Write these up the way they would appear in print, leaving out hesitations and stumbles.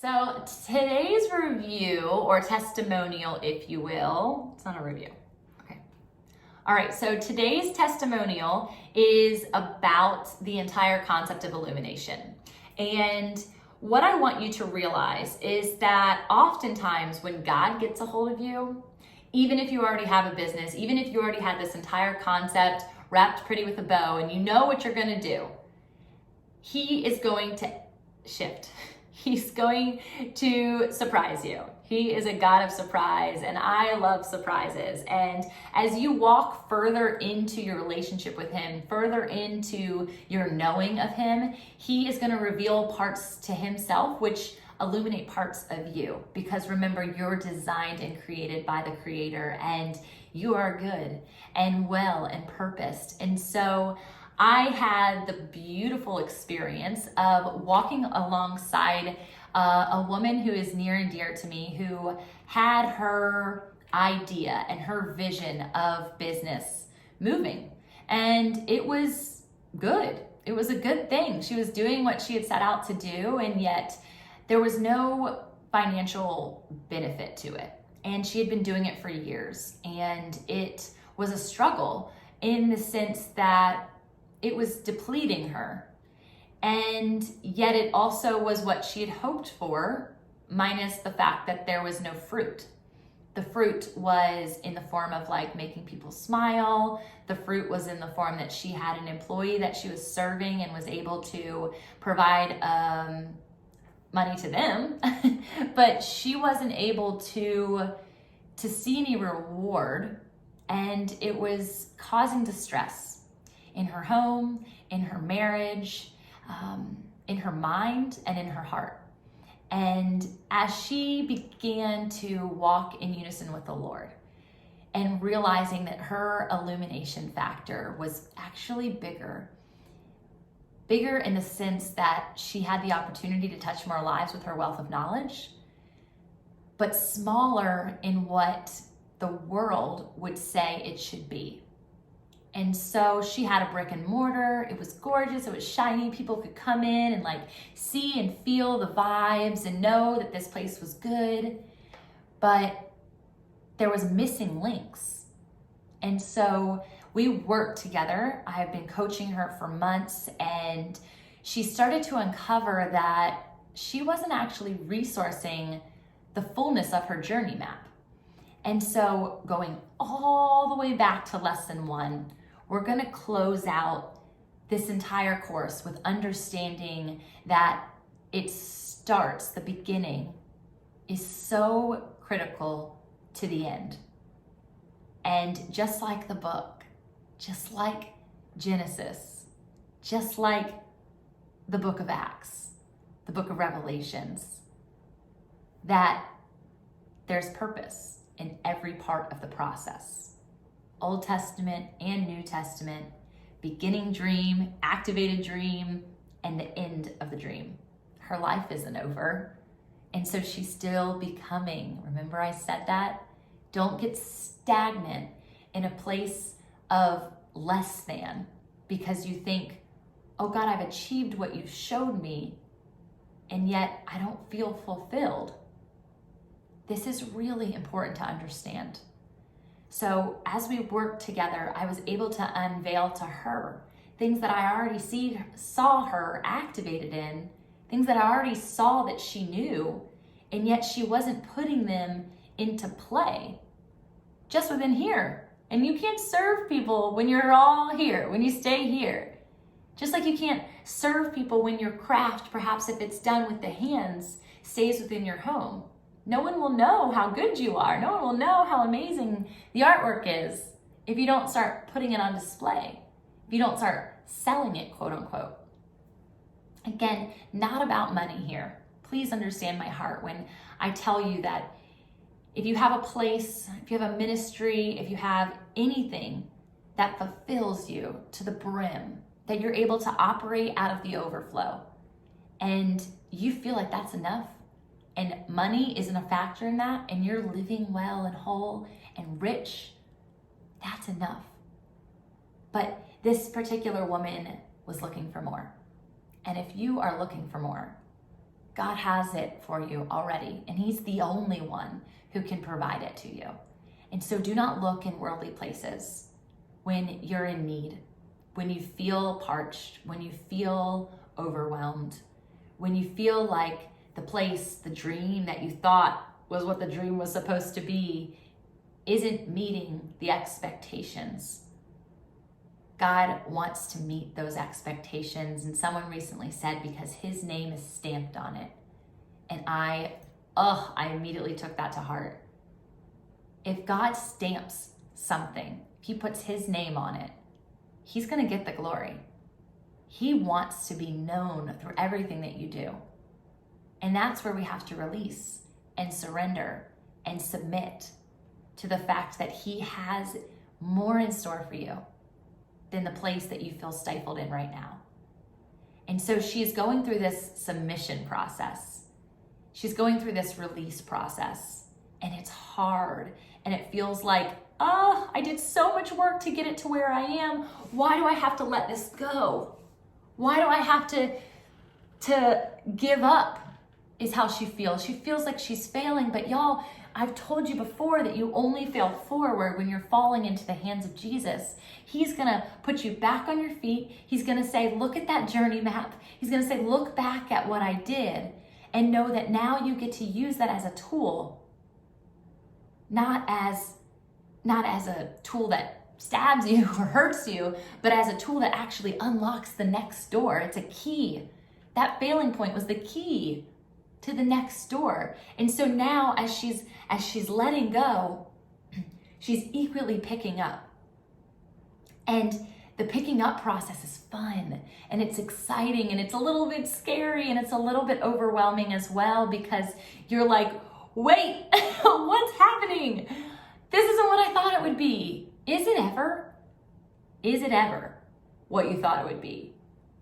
So today's review, or testimonial, if you will, it's not a review. Okay. All right, so today's testimonial is about the entire concept of illumination. And what I want you to realize is that oftentimes when God gets a hold of you, even if you already have a business, even if you already had this entire concept wrapped pretty with a bow and you know what you're going to do, He is going to shift. He's going to surprise you. He is a God of surprise, and I love surprises. And as you walk further into your relationship with Him, further into your knowing of Him, He is going to reveal parts to Himself which illuminate parts of you. Because remember, you're designed and created by the Creator, and you are good and well and purposed. And so I had the beautiful experience of walking alongside a woman who is near and dear to me, who had her idea and her vision of business moving. And it was good. It was a good thing. She was doing what she had set out to do, and yet there was no financial benefit to it. And she had been doing it for years, and it was a struggle in the sense that it was depleting her. And yet it also was what she had hoped for, minus the fact that there was no fruit. The fruit was in the form of like making people smile. The fruit was in the form that she had an employee that she was serving and was able to provide money to them. But she wasn't able to see any reward, and it was causing distress in her home, in her marriage, in her mind, and in her heart. And as she began to walk in unison with the Lord and realizing that her illumination factor was actually bigger in the sense that she had the opportunity to touch more lives with her wealth of knowledge, but smaller in what the world would say it should be. And so she had a brick and mortar. It was gorgeous. It was shiny. People could come in and like see and feel the vibes and know that this place was good. But there was missing links. And so we worked together. I have been coaching her for months, and she started to uncover that she wasn't actually resourcing the fullness of her journey map. And so going all the way back to lesson 1, we're going to close out this entire course with understanding that it starts, the beginning is so critical to the end. And just like the book, just like Genesis, just like the book of Acts, the book of Revelations, that there's purpose in every part of the process. Old Testament and New Testament, beginning dream, activated dream, and the end of the dream. Her life isn't over. And so she's still becoming. Remember I said that? Don't get stagnant in a place of less than because you think, oh God, I've achieved what you've showed me, and yet I don't feel fulfilled. This is really important to understand. So as we worked together, I was able to unveil to her things that I already saw her activated in, things that I already saw that she knew, and yet she wasn't putting them into play just within here. And you can't serve people when you're all here, when you stay here. Just like you can't serve people when your craft, perhaps if it's done with the hands, stays within your home. No one will know how good you are. No one will know how amazing the artwork is if you don't start putting it on display, if you don't start selling it, quote unquote. Again, not about money here. Please understand my heart when I tell you that if you have a place, if you have a ministry, if you have anything that fulfills you to the brim, that you're able to operate out of the overflow, and you feel like that's enough, and money isn't a factor in that, and you're living well and whole and rich, that's enough. But this particular woman was looking for more. And if you are looking for more, God has it for you already, and he's the only one who can provide it to you. And so do not look in worldly places when you're in need, when you feel parched, when you feel overwhelmed, when you feel like the place, the dream that you thought was what the dream was supposed to be isn't meeting the expectations. God wants to meet those expectations. And someone recently said, because his name is stamped on it. And I immediately took that to heart. If God stamps something, if he puts his name on it, he's going to get the glory. He wants to be known through everything that you do. And that's where we have to release and surrender and submit to the fact that he has more in store for you than the place that you feel stifled in right now. And so she's going through this submission process. She's going through this release process. And it's hard. And it feels like, I did so much work to get it to where I am. Why do I have to let this go? Why do I have to give up? Is how she feels. She feels like she's failing, but y'all, I've told you before that you only fail forward when you're falling into the hands of Jesus. He's gonna put you back on your feet. He's gonna say, look at that journey map. He's gonna say, look back at what I did and know that now you get to use that as a tool, not as a tool that stabs you or hurts you, but as a tool that actually unlocks the next door. It's a key. That failing point was the key to the next door. And so now as she's letting go, she's equally picking up. And the picking up process is fun and it's exciting and it's a little bit scary and it's a little bit overwhelming as well, because you're like, wait, what's happening? This isn't what I thought it would be. Is it ever? Is it ever what you thought it would be?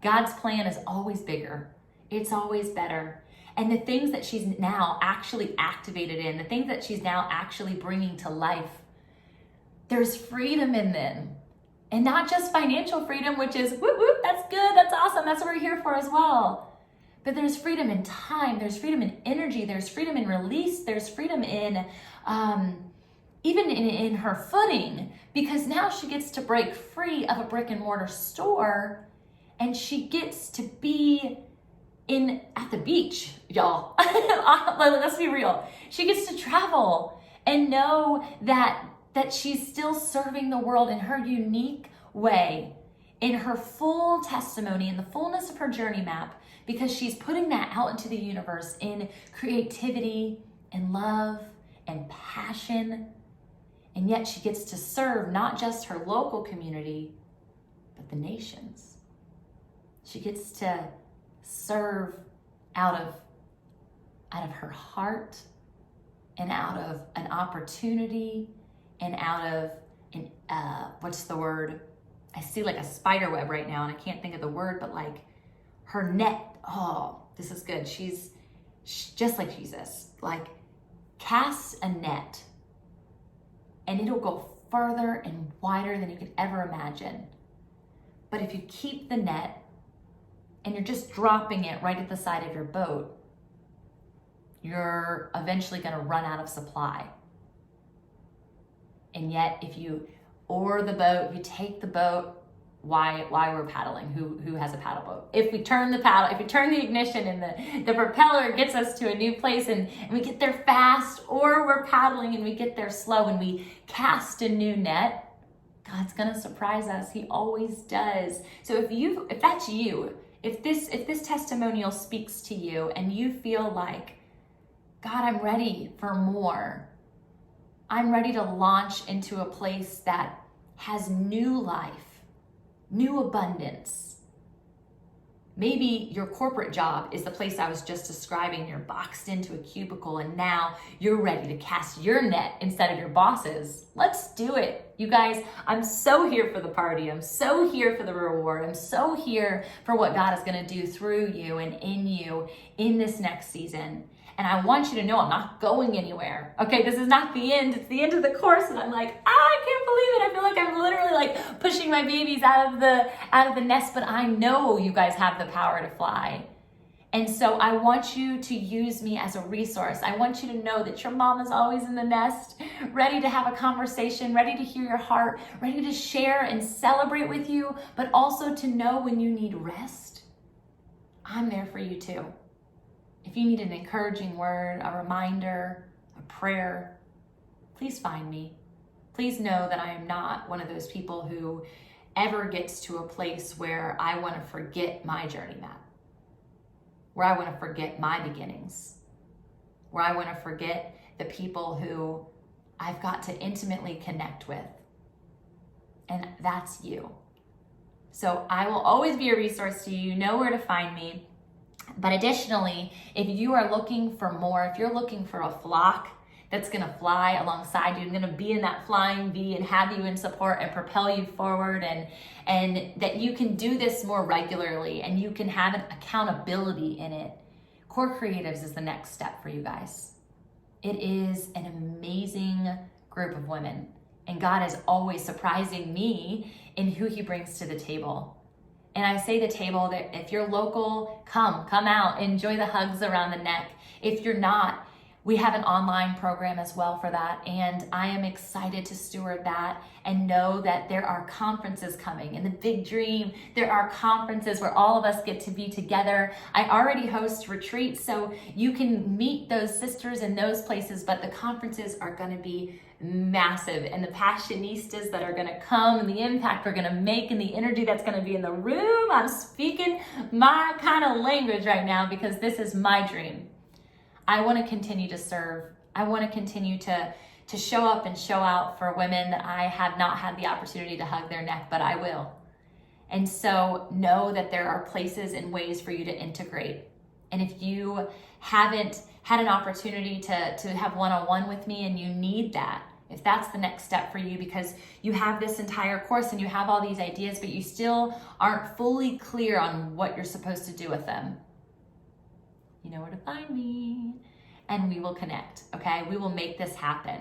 God's plan is always bigger. It's always better. And the things that she's now actually activated in, the things that she's now actually bringing to life, there's freedom in them. And not just financial freedom, which is, whoop, whoop, that's good, that's awesome, that's what we're here for as well. But there's freedom in time, there's freedom in energy, there's freedom in release, there's freedom in, even in her footing, because now she gets to break free of a brick and mortar store and she gets to be at the beach, y'all. Let's be real. She gets to travel and know that she's still serving the world in her unique way, in her full testimony, in the fullness of her journey map, because she's putting that out into the universe in creativity and love and passion. And yet she gets to serve not just her local community, but the nations. She gets to serve out of her heart and out of an opportunity and out of what's the word? I see like a spider web right now and I can't think of the word, but like her net. Oh, this is good. She's just like Jesus, like cast a net and it'll go further and wider than you could ever imagine. But if you keep the net and you're just dropping it right at the side of your boat, you're eventually going to run out of supply. And yet, if you oar the boat, you take the boat, why we're paddling? Who has a paddle boat? If we turn the ignition and the propeller gets us to a new place and we get there fast, or we're paddling and we get there slow and we cast a new net, God's going to surprise us. He always does. So if that's you, if this testimonial speaks to you and you feel like, God, I'm ready for more. I'm ready to launch into a place that has new life, new abundance. Maybe your corporate job is the place I was just describing. You're boxed into a cubicle and now you're ready to cast your net instead of your boss's. Let's do it. You guys, I'm so here for the party. I'm so here for the reward. I'm so here for what God is going to do through you and in you in this next season. And I want you to know I'm not going anywhere. Okay, this is not the end. It's the end of the course. And I'm like, I can't believe it. I feel like I'm literally like pushing my babies out of the nest. But I know you guys have the power to fly. And so I want you to use me as a resource. I want you to know that your mom is always in the nest, ready to have a conversation, ready to hear your heart, ready to share and celebrate with you, but also to know when you need rest, I'm there for you too. If you need an encouraging word, a reminder, a prayer, please find me. Please know that I am not one of those people who ever gets to a place where I want to forget my journey map, where I want to forget my beginnings, where I want to forget the people who I've got to intimately connect with. And that's you. So I will always be a resource to you. You know where to find me. But additionally, if you are looking for more, if you're looking for a flock that's going to fly alongside you and going to be in that flying V and have you in support and propel you forward, and that you can do this more regularly and you can have an accountability in it, Core Creatives is the next step for you guys. It is an amazing group of women, and God is always surprising me in who he brings to the table. And I say the table, that if you're local, come out, enjoy the hugs around the neck. If you're not, we have an online program as well for that, and I am excited to steward that and know that there are conferences coming. In the Big Dream, there are conferences where all of us get to be together. I already host retreats, so you can meet those sisters in those places, but the conferences are going to be massive, and the passionistas that are going to come and the impact we're going to make and the energy that's going to be in the room. I'm speaking my kind of language right now because this is my dream. I want to continue to serve. I want to continue to show up and show out for women that I have not had the opportunity to hug their neck, but I will. And so know that there are places and ways for you to integrate. And if you haven't had an opportunity to have one-on-one with me and you need that, if that's the next step for you because you have this entire course and you have all these ideas, but you still aren't fully clear on what you're supposed to do with them, you know where to find me, and we will connect, okay? We will make this happen.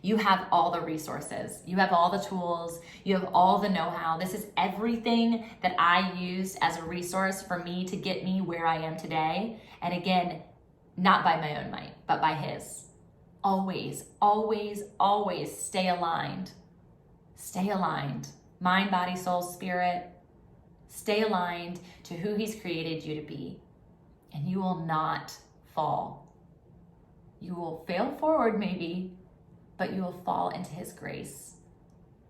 You have all the resources. You have all the tools. You have all the know-how. This is everything that I used as a resource for me to get me where I am today. And again, not by my own might, but by his. Always, always, always stay aligned. Stay aligned. Mind, body, soul, spirit. Stay aligned to who he's created you to be. And you will not fall. You will fail forward maybe, but you will fall into his grace.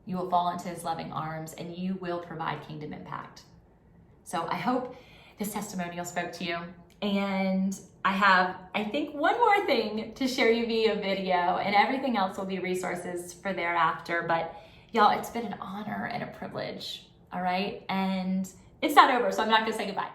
You will fall into his loving arms, and you will provide kingdom impact. So I hope this testimonial spoke to you. And I have, I think, one more thing to share you via video, and everything else will be resources for thereafter. But y'all, it's been an honor and a privilege, all right? And it's not over, so I'm not gonna say goodbye.